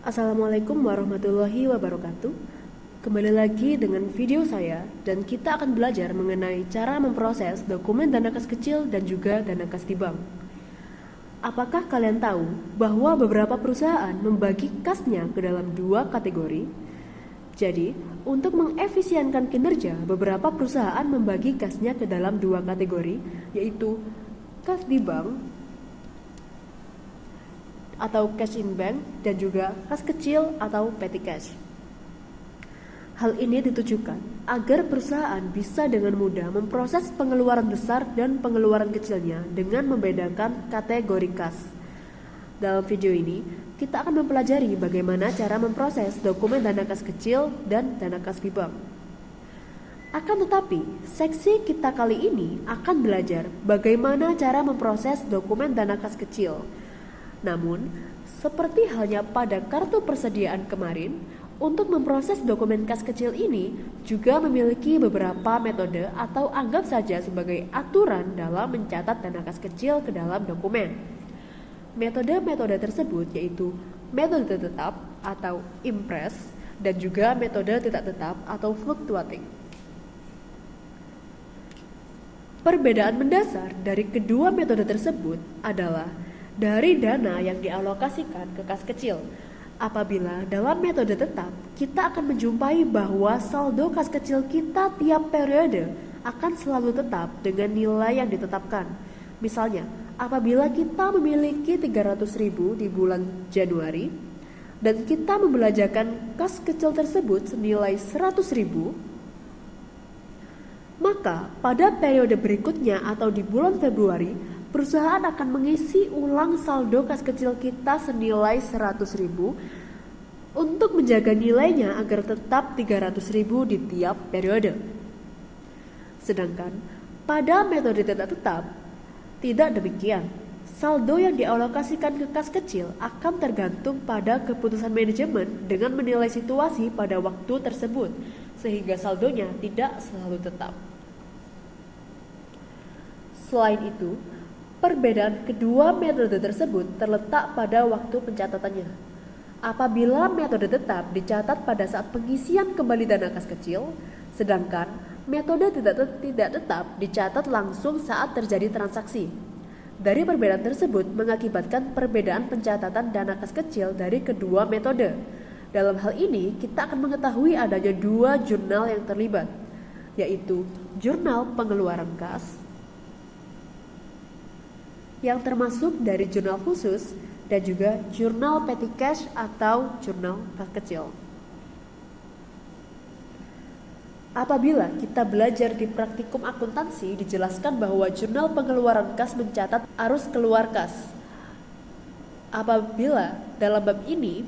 Assalamualaikum warahmatullahi wabarakatuh. Kembali lagi dengan video saya dan kita akan belajar mengenai cara memproses dokumen dana kas kecil dan juga dana kas di bank. Apakah kalian tahu bahwa beberapa perusahaan membagi kasnya ke dalam dua kategori? Jadi, untuk mengefisienkan kinerja, beberapa perusahaan membagi kasnya ke dalam dua kategori, yaitu kas di bank atau cash in bank dan juga kas kecil atau petty cash. Hal ini ditujukan agar perusahaan bisa dengan mudah memproses pengeluaran besar dan pengeluaran kecilnya dengan membedakan kategori kas. Dalam video ini, kita akan mempelajari bagaimana cara memproses dokumen dana kas kecil dan dana kas di bank. Akan tetapi, seksi kita kali ini akan belajar bagaimana cara memproses dokumen dana kas kecil. Namun, seperti halnya pada kartu persediaan kemarin, untuk memproses dokumen kas kecil ini juga memiliki beberapa metode atau anggap saja sebagai aturan dalam mencatat dana kas kecil ke dalam dokumen. Metode-metode tersebut yaitu metode tetap atau impress dan juga metode tidak tetap atau fluctuating. Perbedaan mendasar dari kedua metode tersebut adalah dari dana yang dialokasikan ke kas kecil. Apabila dalam metode tetap, kita akan menjumpai bahwa saldo kas kecil kita tiap periode akan selalu tetap dengan nilai yang ditetapkan. Misalnya, apabila kita memiliki 300.000 di bulan Januari dan kita membelanjakan kas kecil tersebut senilai 100.000, maka pada periode berikutnya atau di bulan Februari, perusahaan akan mengisi ulang saldo kas kecil kita senilai 100.000 untuk menjaga nilainya agar tetap 300.000 di tiap periode. Sedangkan pada metode tidak tetap, tidak demikian. Saldo yang dialokasikan ke kas kecil akan tergantung pada keputusan manajemen dengan menilai situasi pada waktu tersebut, sehingga saldonya tidak selalu tetap. Selain itu, perbedaan kedua metode tersebut terletak pada waktu pencatatannya. Apabila metode tetap dicatat pada saat pengisian kembali dana kas kecil, sedangkan metode tidak tetap dicatat langsung saat terjadi transaksi. Dari perbedaan tersebut mengakibatkan perbedaan pencatatan dana kas kecil dari kedua metode. Dalam hal ini, kita akan mengetahui adanya dua jurnal yang terlibat, yaitu jurnal pengeluaran kas yang termasuk dari jurnal khusus dan juga jurnal petty cash atau jurnal kas kecil. Apabila kita belajar di praktikum akuntansi, dijelaskan bahwa jurnal pengeluaran kas mencatat arus keluar kas. Apabila dalam bab ini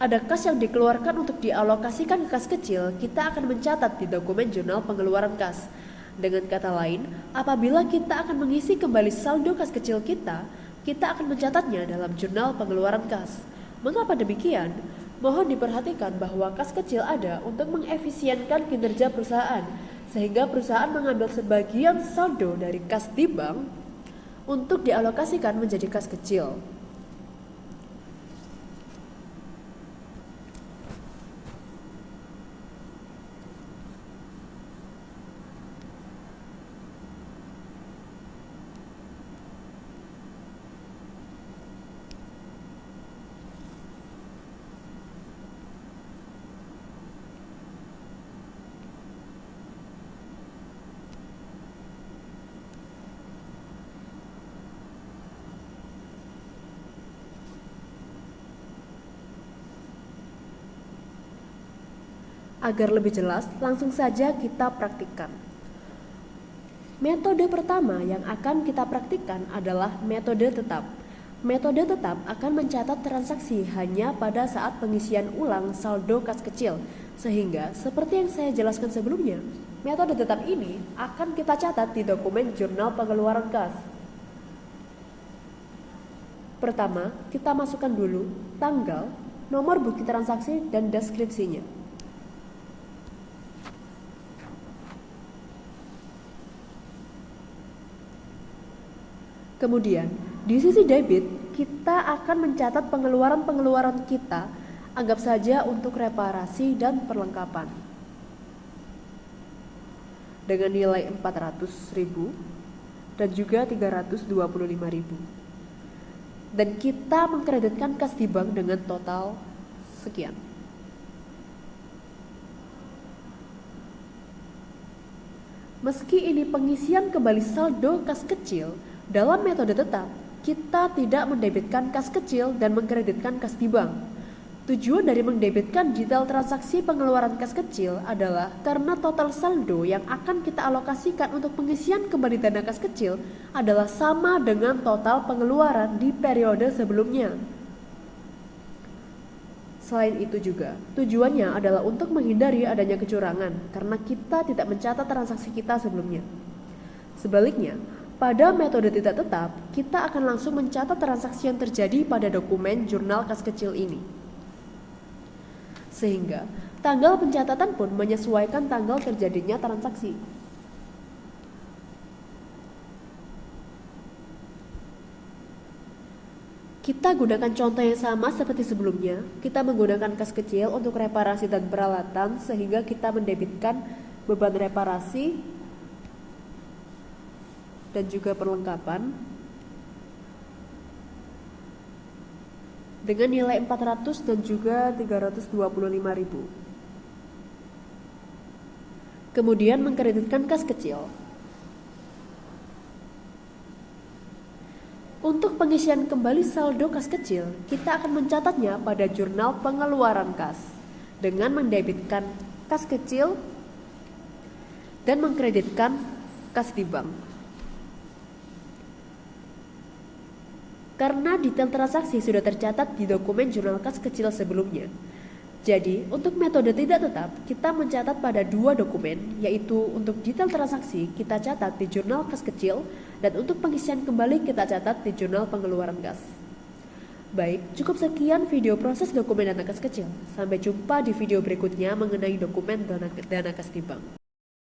ada kas yang dikeluarkan untuk dialokasikan ke kas kecil, kita akan mencatat di dokumen jurnal pengeluaran kas. Dengan kata lain, apabila kita akan mengisi kembali saldo kas kecil kita akan mencatatnya dalam jurnal pengeluaran kas. Mengapa demikian? Mohon diperhatikan bahwa kas kecil ada untuk mengefisienkan kinerja perusahaan, sehingga perusahaan mengambil sebagian saldo dari kas di bank untuk dialokasikan menjadi kas kecil. Agar lebih jelas, langsung saja kita praktikkan. Metode pertama yang akan kita praktikkan adalah metode tetap. Metode tetap akan mencatat transaksi hanya pada saat pengisian ulang saldo kas kecil, sehingga seperti yang saya jelaskan sebelumnya, metode tetap ini akan kita catat di dokumen jurnal pengeluaran kas. Pertama, kita masukkan dulu tanggal, nomor bukti transaksi, dan deskripsinya. Kemudian, di sisi debit, kita akan mencatat pengeluaran-pengeluaran kita Anggap saja untuk reparasi dan perlengkapan. Dengan nilai 400.000 dan juga 325.000. Dan kita mengkreditkan kas di bank dengan total sekian. Meski ini pengisian kembali saldo kas kecil, dalam metode tetap, kita tidak mendebitkan kas kecil dan mengkreditkan kas di bank. Tujuan dari mendebitkan detail transaksi pengeluaran kas kecil adalah karena total saldo yang akan kita alokasikan untuk pengisian kembali dana kas kecil adalah sama dengan total pengeluaran di periode sebelumnya. Selain itu juga, tujuannya adalah untuk menghindari adanya kecurangan karena kita tidak mencatat transaksi kita sebelumnya. Sebaliknya, pada metode tidak tetap, kita akan langsung mencatat transaksi yang terjadi pada dokumen jurnal kas kecil ini. Sehingga, tanggal pencatatan pun menyesuaikan tanggal terjadinya transaksi. Kita gunakan contoh yang sama seperti sebelumnya. Kita menggunakan kas kecil untuk reparasi dan peralatan sehingga kita mendebitkan beban reparasi dan juga perlengkapan dengan nilai 400 dan juga 325.000. Kemudian mengkreditkan kas kecil. Untuk pengisian kembali saldo kas kecil, kita akan mencatatnya pada jurnal pengeluaran kas dengan mendebitkan kas kecil dan mengkreditkan kas di bank. Karena detail transaksi sudah tercatat di dokumen jurnal kas kecil sebelumnya. Jadi, untuk metode tidak tetap, kita mencatat pada dua dokumen, yaitu untuk detail transaksi kita catat di jurnal kas kecil, dan untuk pengisian kembali kita catat di jurnal pengeluaran kas. Baik, cukup sekian video proses dokumen dana kas kecil. Sampai jumpa di video berikutnya mengenai dokumen dana kas di bank.